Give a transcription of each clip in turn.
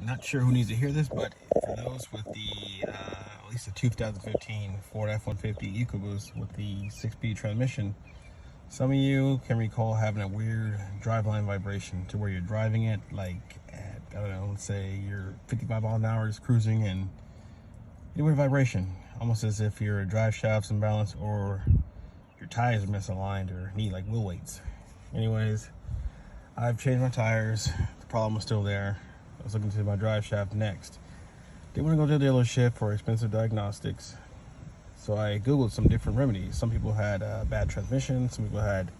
not sure who needs to hear this, but for those with the at least the 2015 Ford F-150 EcoBoost with the 6-speed transmission, some of you can recall having a weird driveline vibration to where you're driving it like at, I don't know, let's say you're 55 miles an hour just cruising, and you get a weird vibration, almost as if your drive shaft's imbalanced or your tires are misaligned or need like wheel weights. Anyways, I've changed my tires. The problem was still there. I was looking to my drive shaft next. Didn't want to go to the dealership for expensive diagnostics, so I googled some different remedies. Some people had bad transmission, some people had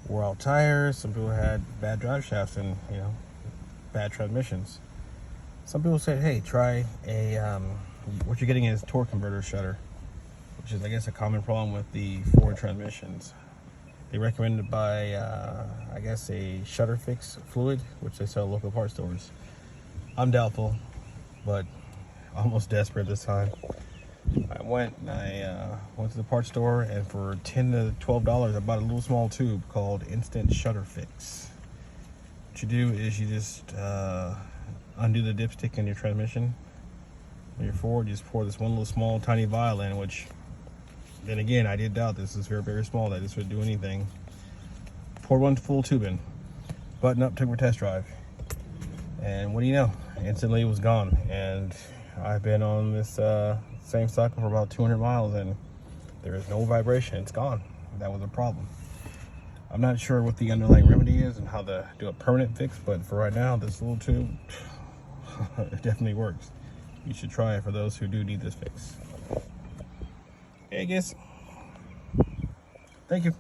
wore out tires, some people had bad drive shafts and bad transmissions. Some people said, hey, try a what you're getting is torque converter shutter, which is, I guess, a common problem with the Ford transmissions. They recommended buy, I guess, a shutter fix fluid, which they sell at local parts stores. I'm doubtful, but almost desperate this time. I went to the parts store, and for $10 to $12, I bought a little small tube called Instant Shutter Fix. What you do is you just undo the dipstick in your transmission. When you're Ford, you just pour this one little small tiny vial in, which, then again, I did doubt this is very, very small that this would do anything. Poured one full tube in, button up, took my test drive, and what do you know? Instantly it was gone. And I've been on this same cycle for about 200 miles, and there is no vibration. It's gone. That was a problem. I'm not sure what the underlying remedy is and how to do a permanent fix, but for right now, this little tube, it definitely works. You should try it for those who do need this fix. Hey, guys. Thank you.